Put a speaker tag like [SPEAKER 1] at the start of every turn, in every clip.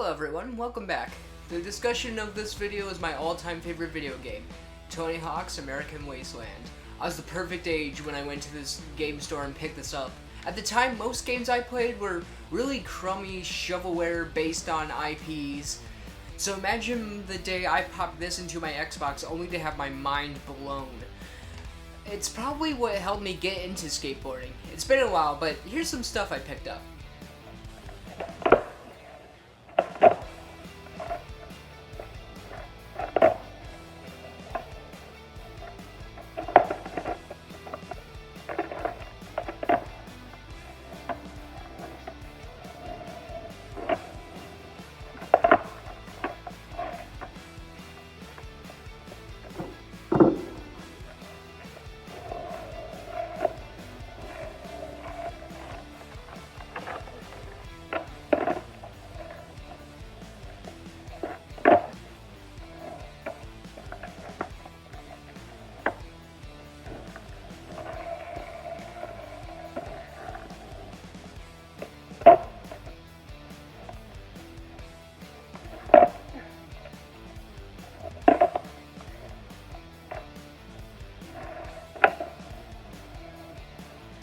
[SPEAKER 1] Hello everyone, welcome back. The discussion of this video is my all-time favorite video game, Tony Hawk's American Wasteland. I was the perfect age when I went to this game store and picked this up. At the time, most games I played were really crummy shovelware based on IPs. So imagine the day I popped this into my Xbox only to have my mind blown. It's probably what helped me get into skateboarding. It's been a while, but here's some stuff I picked up.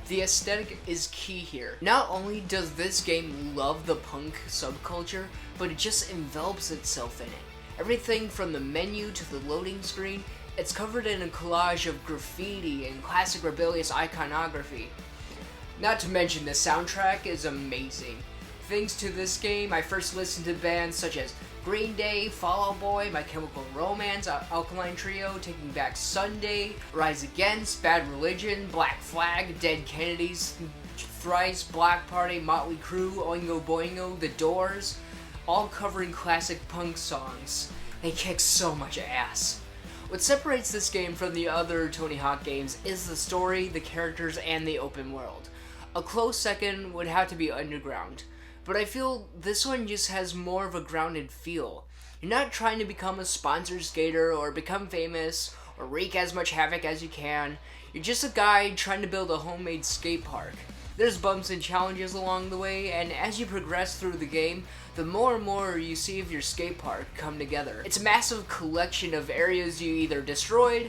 [SPEAKER 1] The aesthetic is key here. Not only does this game love the punk subculture, but it just envelops itself in it. Everything from the menu to the loading screen, it's covered in a collage of graffiti and classic rebellious iconography. Not to mention the soundtrack is amazing. Thanks to this game, I first listened to bands such as Green Day, Fall Out Boy, My Chemical Romance, Alkaline Trio, Taking Back Sunday, Rise Against, Bad Religion, Black Flag, Dead Kennedys, Thrice, Black Party, Motley Crue, Oingo Boingo, The Doors, all covering classic punk songs. They kick so much ass. What separates this game from the other Tony Hawk games is the story, the characters, and the open world. A close second would have to be Underground. But I feel this one just has more of a grounded feel. You're not trying to become a sponsored skater or become famous or wreak as much havoc as you can. You're just a guy trying to build a homemade skate park. There's bumps and challenges along the way, and as you progress through the game, the more and more you see of your skate park come together. It's a massive collection of areas you either destroyed,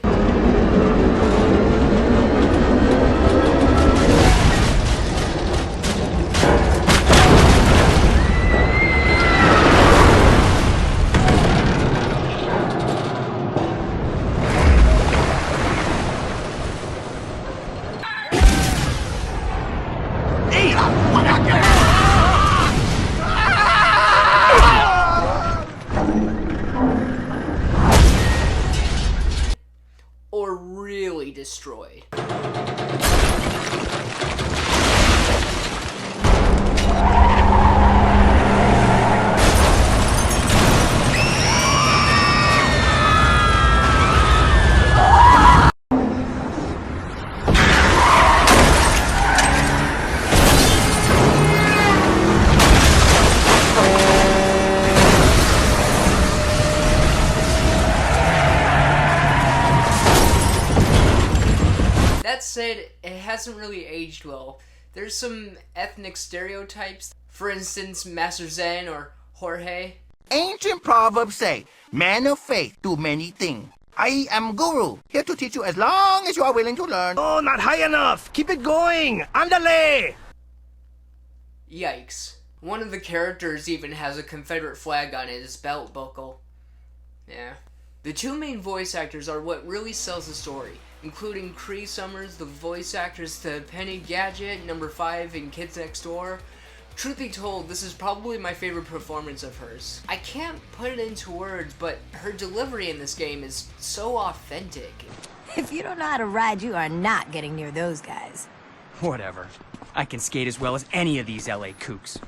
[SPEAKER 1] or really destroyed. That said, it hasn't really aged well. There's some ethnic stereotypes. For instance, Master Zen or Jorge.
[SPEAKER 2] Ancient proverbs say, man of faith do many things. I am Guru, here to teach you as long as you are willing to learn.
[SPEAKER 3] Oh, not high enough! Keep it going! Andale!
[SPEAKER 1] Yikes. One of the characters even has a Confederate flag on his belt buckle. Yeah. The two main voice actors are what really sells the story, including Cree Summers, the voice actress to Penny Gadget, number 5 in Kids Next Door. Truth be told, this is probably my favorite performance of hers. I can't put it into words, but her delivery in this game is so authentic.
[SPEAKER 4] If you don't know how to ride, you are not getting near those guys.
[SPEAKER 5] Whatever. I can skate as well as any of these LA kooks.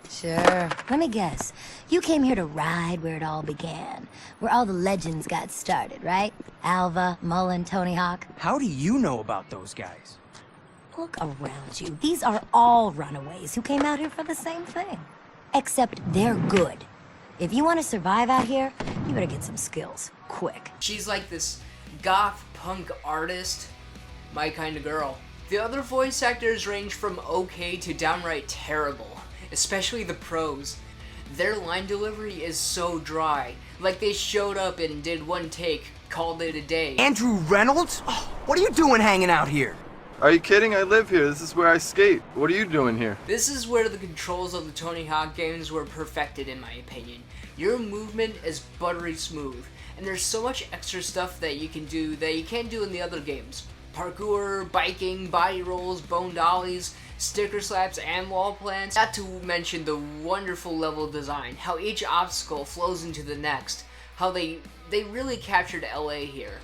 [SPEAKER 4] Sure. Let me guess. You came here to ride where it all began. Where all the legends got started, right? Alva, Mullen, Tony Hawk.
[SPEAKER 5] How do you know about those guys?
[SPEAKER 4] Look around you. These are all runaways who came out here for the same thing. Except they're good. If you want to survive out here, you better get some skills. Quick.
[SPEAKER 1] She's like this goth punk artist. My kind of girl. The other voice actors range from okay to downright terrible, especially the pros. Their line delivery is so dry. Like they showed up and did one take, called it a day.
[SPEAKER 3] Andrew Reynolds? Oh, what are you doing hanging out here?
[SPEAKER 6] Are you kidding? I live here. This is where I skate. What are you doing here?
[SPEAKER 1] This is where the controls of the Tony Hawk games were perfected, in my opinion. Your movement is buttery smooth, and there's so much extra stuff that you can do that you can't do in the other games. Parkour, biking, body rolls, bone dollies, sticker slaps, and wall plants. Not to mention the wonderful level design, how each obstacle flows into the next, how they really captured LA here.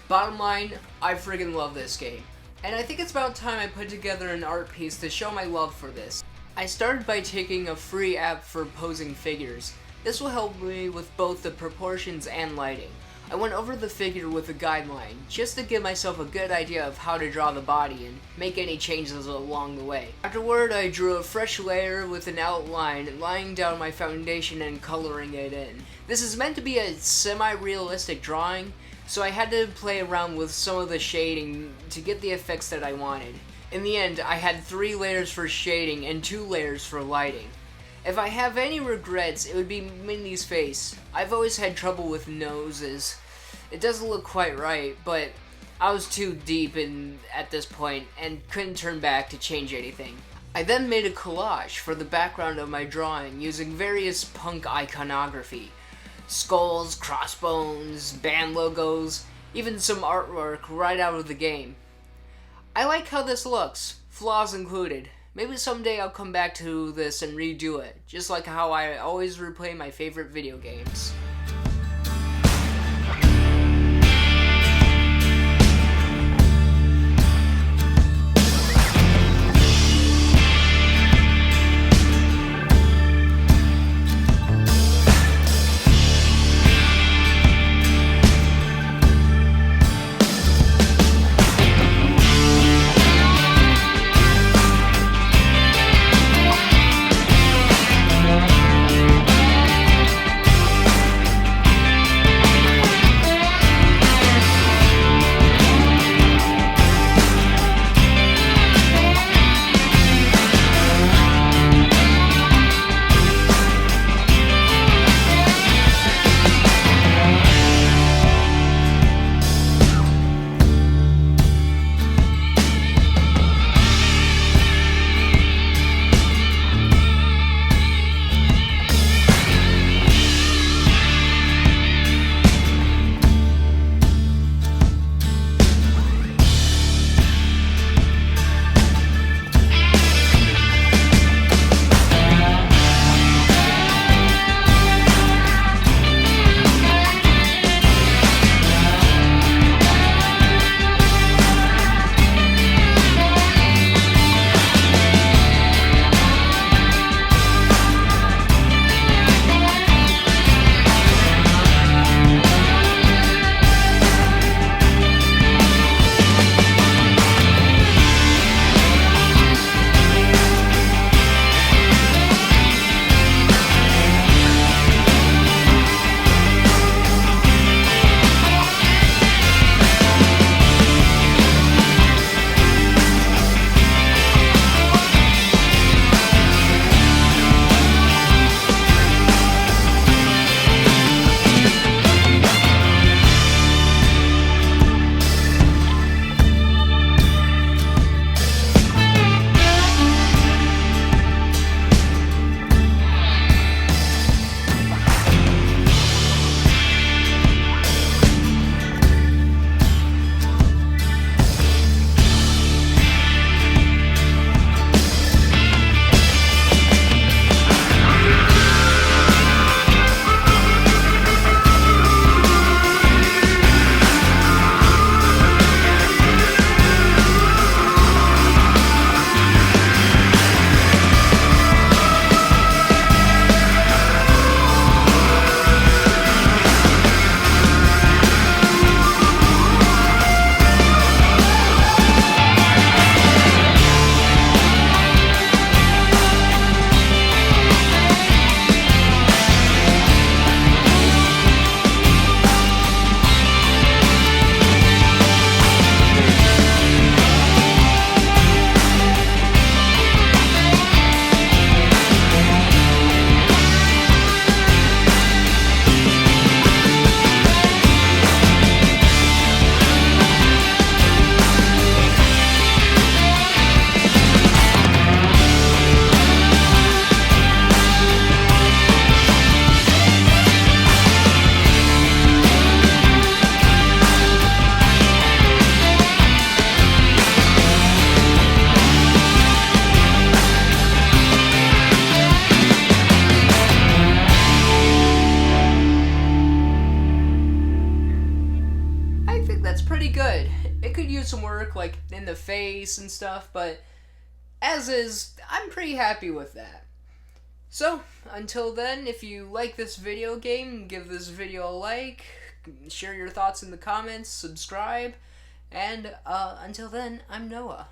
[SPEAKER 1] Bottom line, I friggin' love this game. And I think it's about time I put together an art piece to show my love for this. I started by taking a free app for posing figures. This will help me with both the proportions and lighting. I went over the figure with a guideline, just to give myself a good idea of how to draw the body and make any changes along the way. Afterward, I drew a fresh layer with an outline, laying down my foundation and coloring it in. This is meant to be a semi-realistic drawing, so I had to play around with some of the shading to get the effects that I wanted. In the end, I had 3 layers for shading and 2 layers for lighting. If I have any regrets, it would be Minnie's face. I've always had trouble with noses. It doesn't look quite right, but I was too deep in at this point and couldn't turn back to change anything. I then made a collage for the background of my drawing using various punk iconography. Skulls, crossbones, band logos, even some artwork right out of the game. I like how this looks, flaws included. Maybe someday I'll come back to this and redo it, just like how I always replay my favorite video games. some work, like, in the face and stuff, but as is, I'm pretty happy with that. So, until then, if you like this video game, give this video a like, share your thoughts in the comments, subscribe, and until then, I'm Noah.